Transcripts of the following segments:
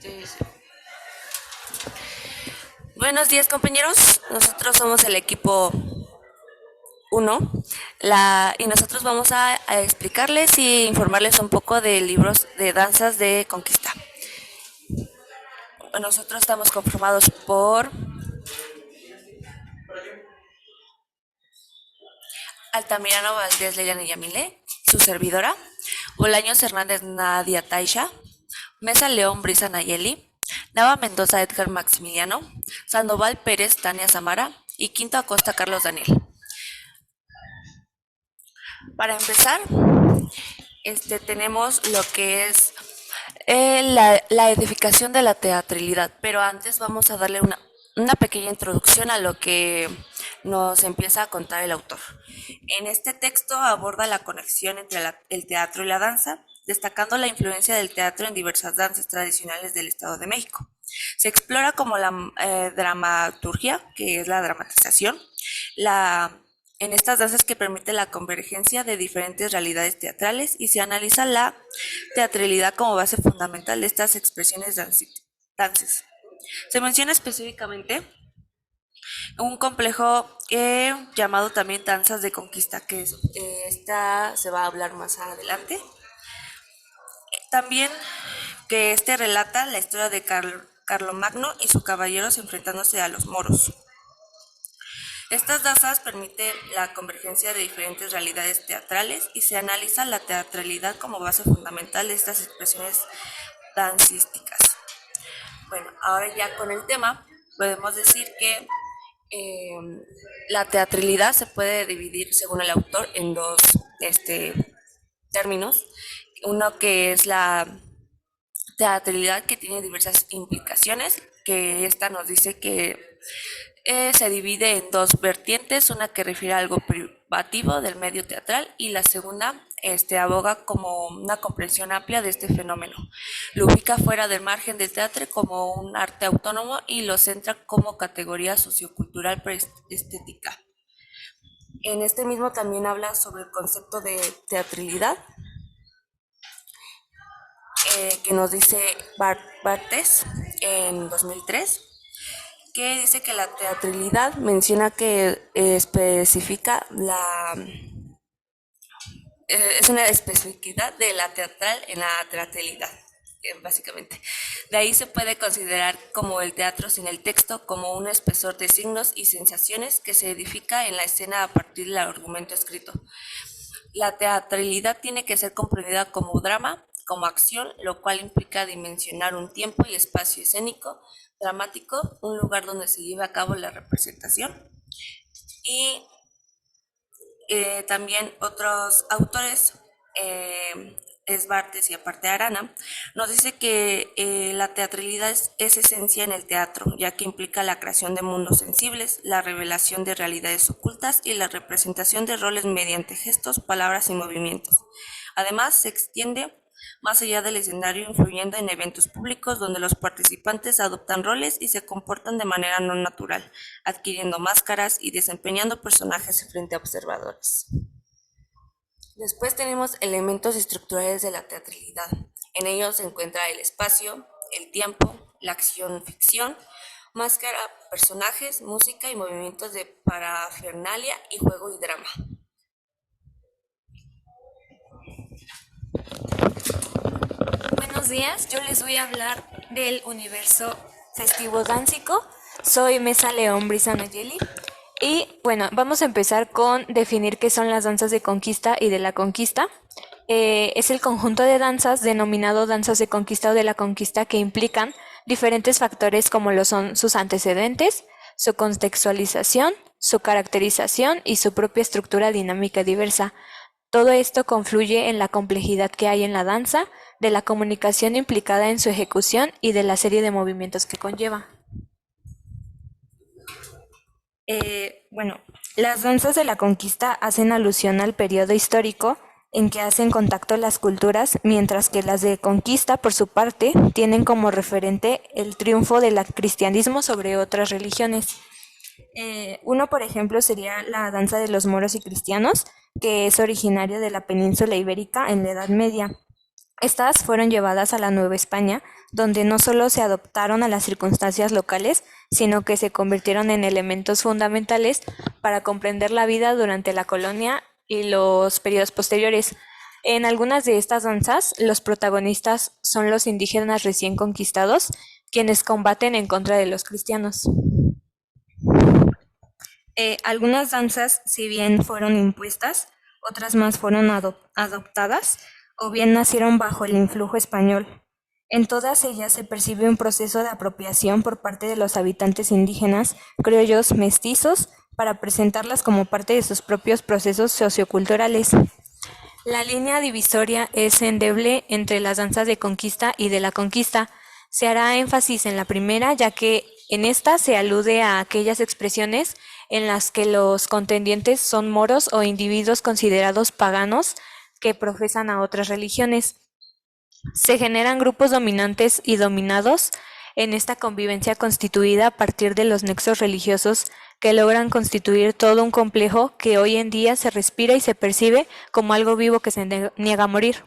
Entonces, buenos días compañeros, nosotros somos el equipo uno y nosotros vamos a explicarles y informarles un poco de libros de danzas de conquista. Nosotros estamos conformados por Altamirano Valdés Leyana Yamile, su servidora, Bolaños Hernández Nadia Taisha, Mesa León Brisa Nayeli, Nava Mendoza Edgar Maximiliano, Sandoval Pérez Tania Samara y Quinto Acosta Carlos Daniel. Para empezar, tenemos lo que es la edificación de la teatralidad, pero antes vamos a darle una pequeña introducción a lo que nos empieza a contar el autor. En este texto aborda la conexión entre el teatro y la danza, destacando la influencia del teatro en diversas danzas tradicionales del Estado de México. Se explora como la dramaturgia, que es la dramatización, en estas danzas que permite la convergencia de diferentes realidades teatrales y se analiza la teatralidad como base fundamental de estas expresiones danzas. Se menciona específicamente un complejo llamado también danzas de conquista, que esta se va a hablar más adelante. También que relata la historia de Carlomagno y sus caballeros enfrentándose a los moros. Estas danzas permiten la convergencia de diferentes realidades teatrales y se analiza la teatralidad como base fundamental de estas expresiones dancísticas. Bueno, ahora ya con el tema podemos decir que la teatralidad se puede dividir, según el autor, en dos términos. Uno que es la teatralidad, que tiene diversas implicaciones, que esta nos dice que se divide en dos vertientes, una que refiere a algo privativo del medio teatral y la segunda aboga como una comprensión amplia de este fenómeno. Lo ubica fuera del margen del teatro como un arte autónomo y lo centra como categoría sociocultural estética. En este mismo también habla sobre el concepto de teatralidad, que nos dice Barthes en 2003, que dice que la teatralidad menciona que especifica es una especificidad de la teatral en la teatralidad, básicamente. De ahí se puede considerar como el teatro sin el texto, como un espesor de signos y sensaciones que se edifica en la escena a partir del argumento escrito. La teatralidad tiene que ser comprendida como drama, como acción, lo cual implica dimensionar un tiempo y espacio escénico, dramático, un lugar donde se lleva a cabo la representación. Y también otros autores, es Barthes y aparte Arana, nos dice que la teatralidad es esencia en el teatro, ya que implica la creación de mundos sensibles, la revelación de realidades ocultas y la representación de roles mediante gestos, palabras y movimientos. Además, se extiende más allá del escenario, influyendo en eventos públicos donde los participantes adoptan roles y se comportan de manera no natural, adquiriendo máscaras y desempeñando personajes frente a observadores. Después tenemos elementos estructurales de la teatralidad. En ellos se encuentra el espacio, el tiempo, la acción-ficción, máscara, personajes, música y movimientos de parafernalia y juego y drama. Buenos días, yo les voy a hablar del universo festivo dánsico. Soy Mesa León Brisa Nayeli. Y bueno, vamos a empezar con definir qué son las danzas de conquista y de la conquista. Es el conjunto de danzas denominado danzas de conquista o de la conquista que implican diferentes factores como lo son sus antecedentes, su contextualización, su caracterización y su propia estructura dinámica diversa. Todo esto confluye en la complejidad que hay en la danza, de la comunicación implicada en su ejecución y de la serie de movimientos que conlleva. Bueno, las danzas de la conquista hacen alusión al periodo histórico en que hacen contacto las culturas, mientras que las de conquista, por su parte, tienen como referente el triunfo del cristianismo sobre otras religiones. Uno, por ejemplo, sería la danza de los moros y cristianos, que es originario de la península ibérica en la Edad Media. Estas fueron llevadas a la Nueva España, donde no solo se adoptaron a las circunstancias locales, sino que se convirtieron en elementos fundamentales para comprender la vida durante la colonia y los periodos posteriores. En algunas de estas danzas, los protagonistas son los indígenas recién conquistados, quienes combaten en contra de los cristianos. Algunas danzas, si bien fueron impuestas, otras más fueron adoptadas o bien nacieron bajo el influjo español. En todas ellas se percibe un proceso de apropiación por parte de los habitantes indígenas, criollos, mestizos, para presentarlas como parte de sus propios procesos socioculturales. La línea divisoria es endeble entre las danzas de conquista y de la conquista. Se hará énfasis en la primera, ya que en esta se alude a aquellas expresiones en las que los contendientes son moros o individuos considerados paganos que profesan a otras religiones. Se generan grupos dominantes y dominados en esta convivencia constituida a partir de los nexos religiosos que logran constituir todo un complejo que hoy en día se respira y se percibe como algo vivo que se niega a morir.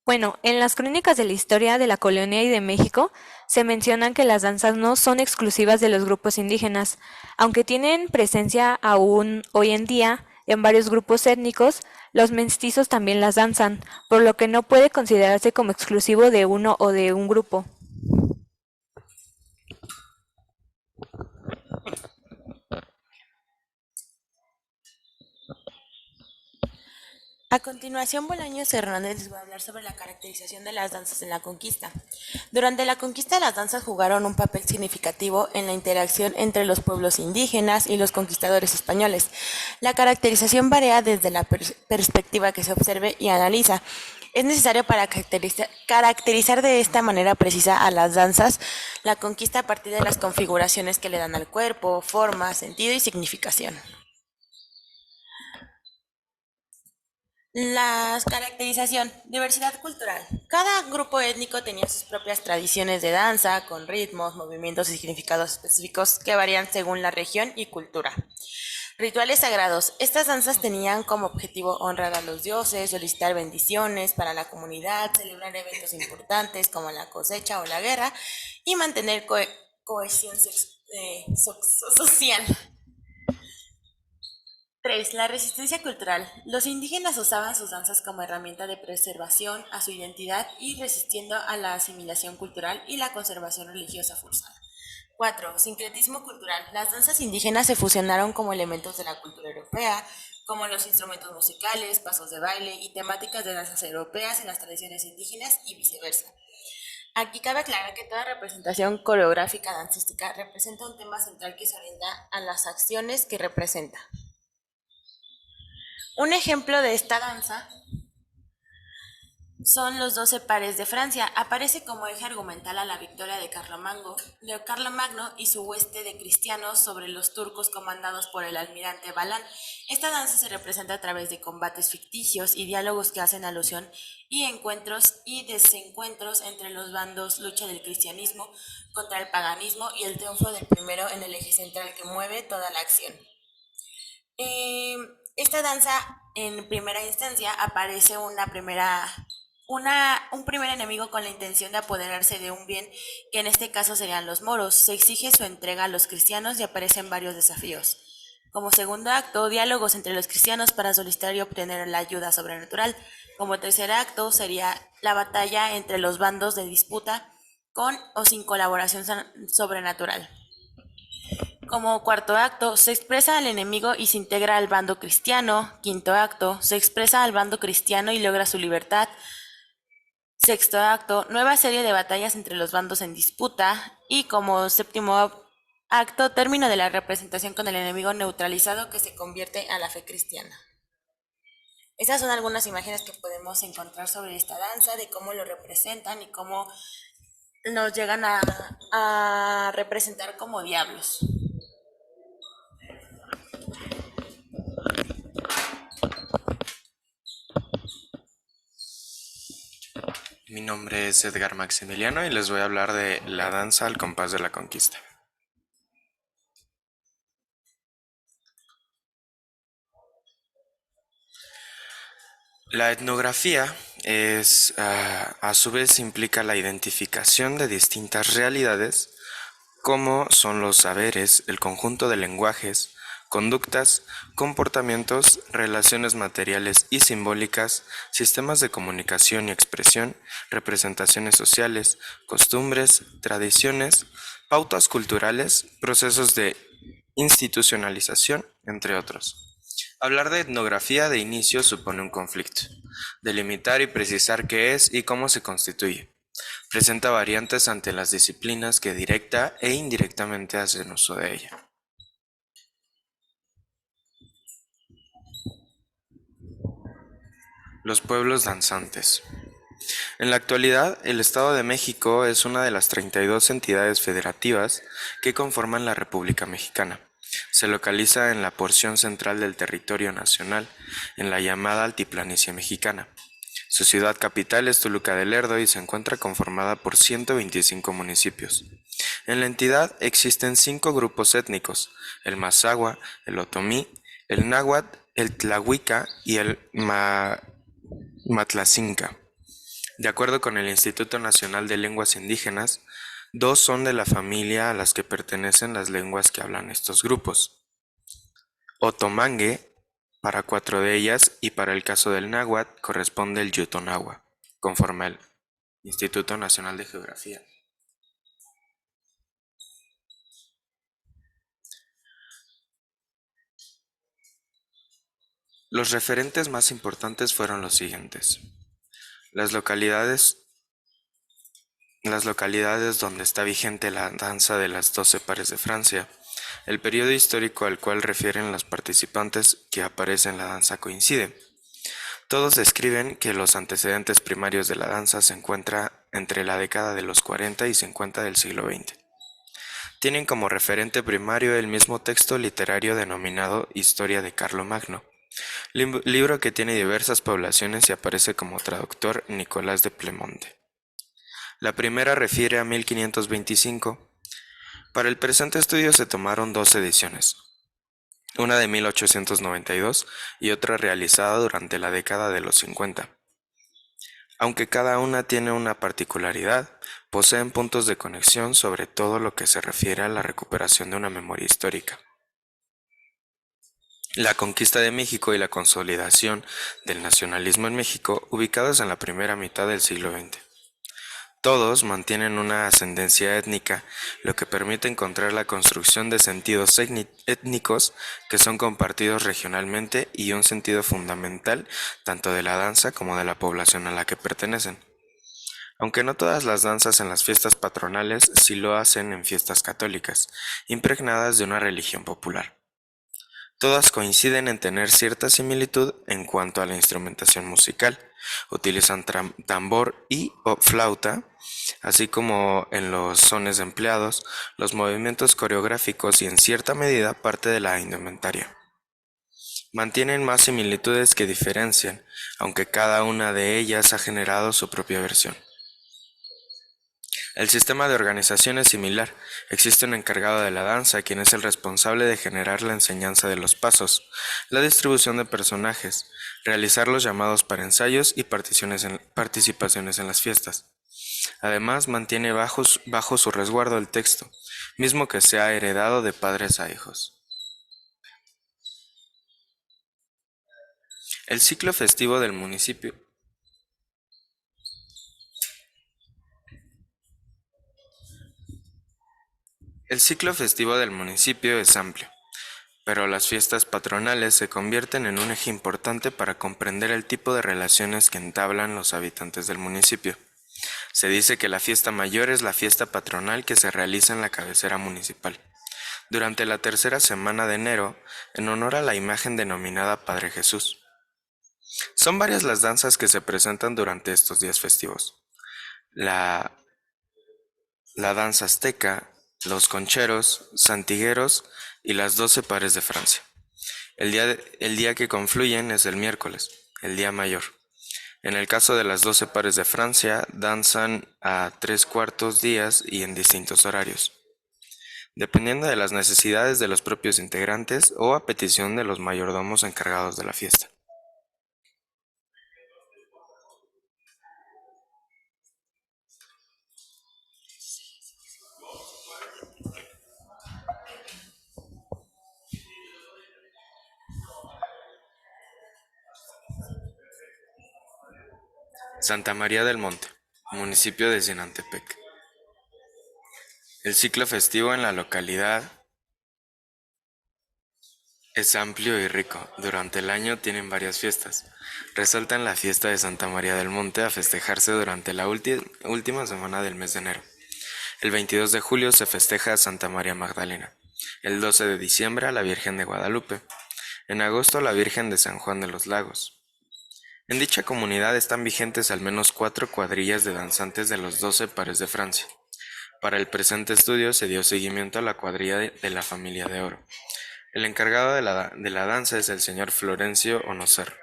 Bueno, en las crónicas de la historia de la colonia y de México se mencionan que las danzas no son exclusivas de los grupos indígenas, aunque tienen presencia aún hoy en día en varios grupos étnicos, los mestizos también las danzan, por lo que no puede considerarse como exclusivo de uno o de un grupo. A continuación, Bolaños Hernández les va a hablar sobre la caracterización de las danzas en la conquista. Durante la conquista, las danzas jugaron un papel significativo en la interacción entre los pueblos indígenas y los conquistadores españoles. La caracterización varía desde la perspectiva que se observe y analiza. Es necesario para caracterizar de esta manera precisa a las danzas la conquista a partir de las configuraciones que le dan al cuerpo, forma, sentido y significación. La caracterización, diversidad cultural. Cada grupo étnico tenía sus propias tradiciones de danza, con ritmos, movimientos y significados específicos que varían según la región y cultura. Rituales sagrados. Estas danzas tenían como objetivo honrar a los dioses, solicitar bendiciones para la comunidad, celebrar eventos importantes como la cosecha o la guerra y mantener cohesión social. 3. La resistencia cultural. Los indígenas usaban sus danzas como herramienta de preservación a su identidad y resistiendo a la asimilación cultural y la conservación religiosa forzada. 4. Sincretismo cultural. Las danzas indígenas se fusionaron como elementos de la cultura europea, como los instrumentos musicales, pasos de baile y temáticas de danzas europeas en las tradiciones indígenas y viceversa. Aquí cabe aclarar que toda representación coreográfica dancística representa un tema central que se orienta a las acciones que representa. Un ejemplo de esta danza son los 12 pares de Francia. Aparece como eje argumental a la victoria de Carlomagno y su hueste de cristianos sobre los turcos comandados por el almirante Balán. Esta danza se representa a través de combates ficticios y diálogos que hacen alusión y encuentros y desencuentros entre los bandos, lucha del cristianismo contra el paganismo y el triunfo del primero en el eje central que mueve toda la acción. Esta danza, en primera instancia, aparece un primer enemigo con la intención de apoderarse de un bien, que en este caso serían los moros. Se exige su entrega a los cristianos y aparecen varios desafíos. Como segundo acto, diálogos entre los cristianos para solicitar y obtener la ayuda sobrenatural. Como tercer acto, sería la batalla entre los bandos de disputa con o sin colaboración sobrenatural. Como cuarto acto, se expresa al enemigo y se integra al bando cristiano. Quinto acto, se expresa al bando cristiano y logra su libertad. Sexto acto, nueva serie de batallas entre los bandos en disputa. Y como séptimo acto, término de la representación con el enemigo neutralizado que se convierte a la fe cristiana. Estas son algunas imágenes que podemos encontrar sobre esta danza, de cómo lo representan y cómo nos llegan a representar como diablos. Mi nombre es Edgar Maximiliano y les voy a hablar de la danza al compás de la conquista. La etnografía a su vez implica la identificación de distintas realidades, como son los saberes, el conjunto de lenguajes, conductas, comportamientos, relaciones materiales y simbólicas, sistemas de comunicación y expresión, representaciones sociales, costumbres, tradiciones, pautas culturales, procesos de institucionalización, entre otros. Hablar de etnografía de inicio supone un conflicto. Delimitar y precisar qué es y cómo se constituye. Presenta variantes ante las disciplinas que directa e indirectamente hacen uso de ella. Los pueblos danzantes. En la actualidad, el Estado de México es una de las 32 entidades federativas que conforman la República Mexicana. Se localiza en la porción central del territorio nacional, en la llamada Altiplanicie Mexicana. Su ciudad capital es Toluca de Lerdo y se encuentra conformada por 125 municipios. En la entidad existen 5 grupos étnicos: el Mazahua, el Otomí, el Náhuatl, el Tlahuica y el Matlacinca. De acuerdo con el Instituto Nacional de Lenguas Indígenas, 2 son de la familia a las que pertenecen las lenguas que hablan estos grupos: Otomangue para 4 de ellas, y para el caso del náhuatl corresponde el Yutonagua, conforme al Instituto Nacional de Geografía. Los referentes más importantes fueron los siguientes: las localidades las localidades donde está vigente la danza de las 12 pares de Francia. El periodo histórico al cual refieren los participantes que aparece en la danza coincide. Todos describen que los antecedentes primarios de la danza se encuentran entre la década de los 40 y 50 del siglo XX. Tienen como referente primario el mismo texto literario denominado Historia de Carlomagno, libro que tiene diversas poblaciones y aparece como traductor Nicolás de Plemonte. La primera refiere a 1525. Para el presente estudio se tomaron 2 ediciones, una de 1892 y otra realizada durante la década de los 50. Aunque cada una tiene una particularidad, poseen puntos de conexión sobre todo lo que se refiere a la recuperación de una memoria histórica. La conquista de México y la consolidación del nacionalismo en México, ubicados en la primera mitad del siglo XX. Todos mantienen una ascendencia étnica, lo que permite encontrar la construcción de sentidos étnicos que son compartidos regionalmente y un sentido fundamental tanto de la danza como de la población a la que pertenecen. Aunque no todas las danzas en las fiestas patronales sí lo hacen en fiestas católicas, impregnadas de una religión popular. Todas coinciden en tener cierta similitud en cuanto a la instrumentación musical. Utilizan tambor y o flauta, así como en los sones empleados, los movimientos coreográficos y en cierta medida parte de la indumentaria. Mantienen más similitudes que diferencian, aunque cada una de ellas ha generado su propia versión. El sistema de organización es similar. Existe un encargado de la danza, quien es el responsable de generar la enseñanza de los pasos, la distribución de personajes, realizar los llamados para ensayos y participaciones en las fiestas. Además, mantiene bajo su resguardo el texto, mismo que se ha heredado de padres a hijos. El ciclo festivo del municipio. El ciclo festivo del municipio es amplio, pero las fiestas patronales se convierten en un eje importante para comprender el tipo de relaciones que entablan los habitantes del municipio. Se dice que la fiesta mayor es la fiesta patronal que se realiza en la cabecera municipal, durante la tercera semana de enero, en honor a la imagen denominada Padre Jesús. Son varias las danzas que se presentan durante estos días festivos. La, la danza azteca, los concheros, santigueros y las 12 pares de Francia. El día que confluyen es el miércoles, el día mayor. En el caso de las 12 pares de Francia, danzan a 3/4 días y en distintos horarios, dependiendo de las necesidades de los propios integrantes o a petición de los mayordomos encargados de la fiesta. Santa María del Monte, municipio de Sinantepec. El ciclo festivo en la localidad es amplio y rico. Durante el año tienen varias fiestas. Resaltan la fiesta de Santa María del Monte a festejarse durante la última semana del mes de enero. El 22 de julio se festeja a Santa María Magdalena. El 12 de diciembre a la Virgen de Guadalupe. En agosto la Virgen de San Juan de los Lagos. En dicha comunidad están vigentes al menos 4 cuadrillas de danzantes de los 12 pares de Francia. Para el presente estudio se dio seguimiento a la cuadrilla de la familia de Oro. El encargado de la danza es el señor Florencio Onocer.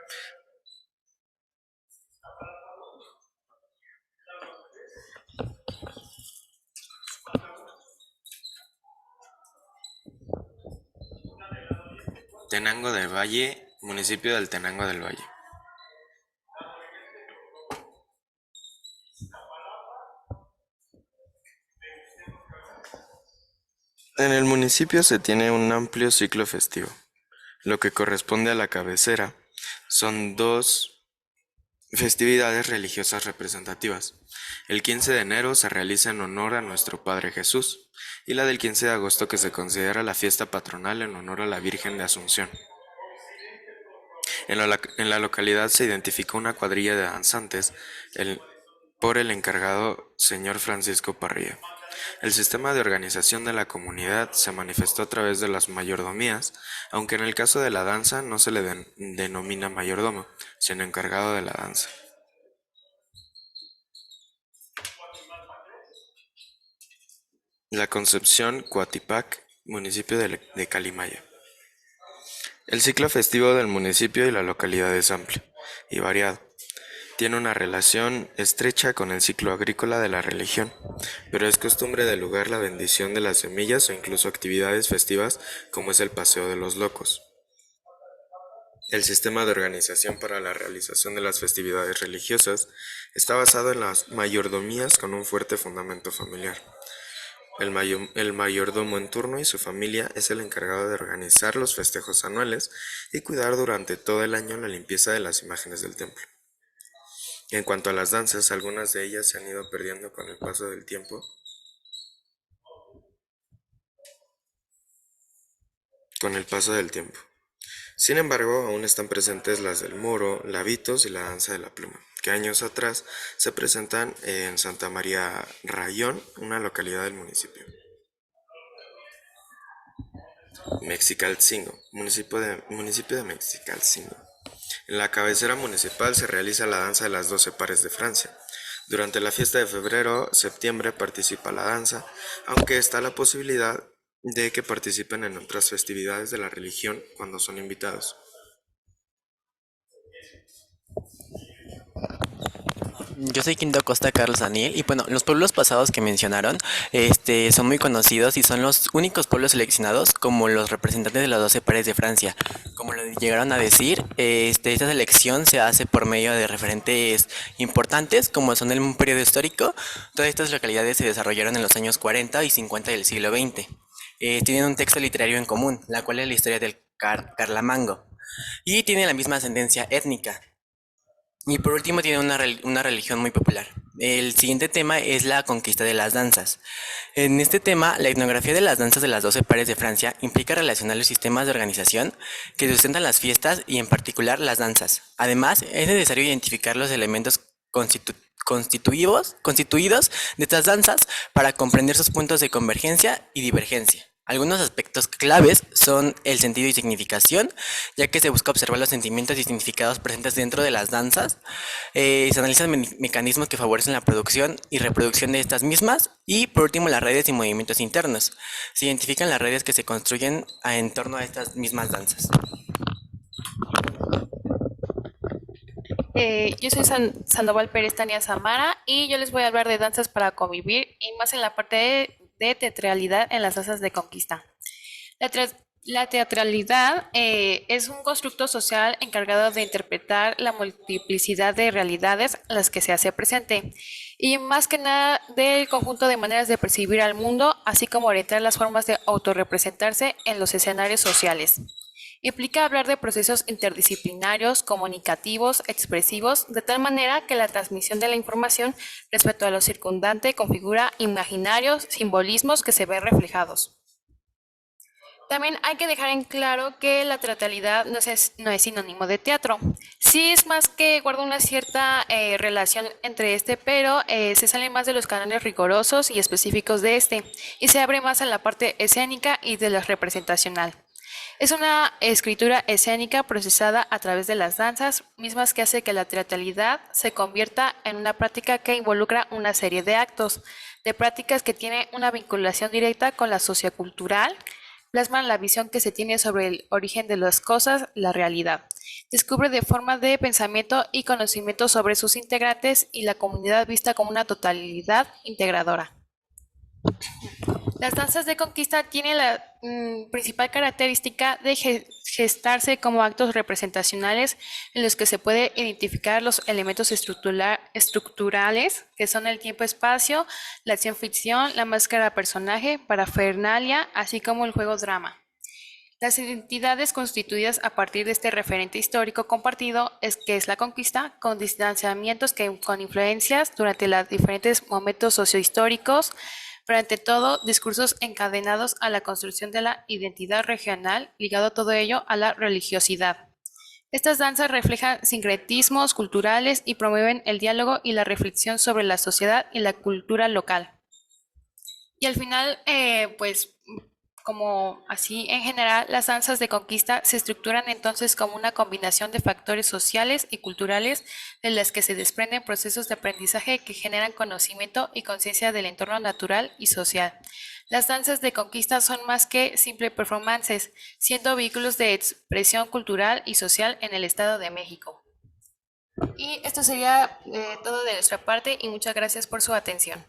Tenango del Valle, municipio del Tenango del Valle. En el municipio se tiene un amplio ciclo festivo. Lo que corresponde a la cabecera son 2 festividades religiosas representativas. El 15 de enero se realiza en honor a nuestro Padre Jesús y la del 15 de agosto que se considera la fiesta patronal en honor a la Virgen de Asunción. En la localidad se identificó una cuadrilla de danzantes por el encargado señor Francisco Parrilla. El sistema de organización de la comunidad se manifestó a través de las mayordomías, aunque en el caso de la danza no se le denomina mayordomo, sino encargado de la danza. La Concepción, Coatipac, municipio de Calimaya. El ciclo festivo del municipio y la localidad es amplio y variado. Tiene una relación estrecha con el ciclo agrícola de la religión, pero es costumbre del lugar la bendición de las semillas o incluso actividades festivas como es el Paseo de los Locos. El sistema de organización para la realización de las festividades religiosas está basado en las mayordomías con un fuerte fundamento familiar. El mayordomo en turno y su familia es el encargado de organizar los festejos anuales y cuidar durante todo el año la limpieza de las imágenes del templo. En cuanto a las danzas, algunas de ellas se han ido perdiendo con el paso del tiempo. Sin embargo, aún están presentes las del moro, labitos y la danza de la pluma, que años atrás se presentan en Santa María Rayón, una localidad del municipio. Mexicalcingo, municipio de Mexicalcingo. En la cabecera municipal se realiza la danza de las 12 pares de Francia. Durante la fiesta de febrero-septiembre participa la danza, aunque está la posibilidad de que participen en otras festividades de la religión cuando son invitados. Yo soy Quinto Costa Carlos Daniel y bueno, los pueblos pasados que mencionaron son muy conocidos y son los únicos pueblos seleccionados como los representantes de los 12 pares de Francia. Como lo llegaron a decir, esta selección se hace por medio de referentes importantes como son un periodo histórico. Todas estas localidades se desarrollaron en los años 40 y 50 del siglo XX. Tienen un texto literario en común, la cual es la historia del Carlamango, y tienen la misma ascendencia étnica. Y por último tiene una religión muy popular. El siguiente tema es la conquista de las danzas. En este tema, la etnografía de las danzas de las 12 pares de Francia implica relacionar los sistemas de organización que sustentan las fiestas y en particular las danzas. Además, es necesario identificar los elementos constituidos de estas danzas para comprender sus puntos de convergencia y divergencia. Algunos aspectos claves son el sentido y significación, ya que se busca observar los sentimientos y significados presentes dentro de las danzas. Se analizan mecanismos que favorecen la producción y reproducción de estas mismas. Y por último, las redes y movimientos internos. Se identifican las redes que se construyen en torno a estas mismas danzas. Yo soy Sandoval Pérez Tania Samara y yo les voy a hablar de danzas para convivir y más en la parte de teatralidad en las danzas de conquista. La teatralidad es un constructo social encargado de interpretar la multiplicidad de realidades a las que se hace presente y más que nada del conjunto de maneras de percibir al mundo, así como orientar las formas de autorrepresentarse en los escenarios sociales. Implica hablar de procesos interdisciplinarios, comunicativos, expresivos, de tal manera que la transmisión de la información respecto a lo circundante configura imaginarios, simbolismos que se ven reflejados. También hay que dejar en claro que la teatralidad no es sinónimo de teatro. Sí es más que guarda una cierta relación entre pero se sale más de los cánones rigurosos y específicos de y se abre más a la parte escénica y de la representacional. Es una escritura escénica procesada a través de las danzas, mismas que hace que la teatralidad se convierta en una práctica que involucra una serie de actos, de prácticas que tienen una vinculación directa con la sociocultural, plasman la visión que se tiene sobre el origen de las cosas, la realidad. Descubre de forma de pensamiento y conocimiento sobre sus integrantes y la comunidad vista como una totalidad integradora. Las danzas de conquista tienen la principal característica de gestarse como actos representacionales en los que se puede identificar los elementos estructurales, que son el tiempo-espacio, la acción-ficción, la máscara-personaje, parafernalia, así como el juego-drama. Las identidades constituidas a partir de este referente histórico compartido que es la conquista, con distanciamientos con influencias durante los diferentes momentos sociohistóricos, pero ante todo discursos encadenados a la construcción de la identidad regional, ligado todo ello a la religiosidad. Estas danzas reflejan sincretismos culturales y promueven el diálogo y la reflexión sobre la sociedad y la cultura local. Y al final, como así en general, las danzas de conquista se estructuran entonces como una combinación de factores sociales y culturales de las que se desprenden procesos de aprendizaje que generan conocimiento y conciencia del entorno natural y social. Las danzas de conquista son más que simples performances, siendo vehículos de expresión cultural y social en el Estado de México. Y esto sería todo de nuestra parte y muchas gracias por su atención.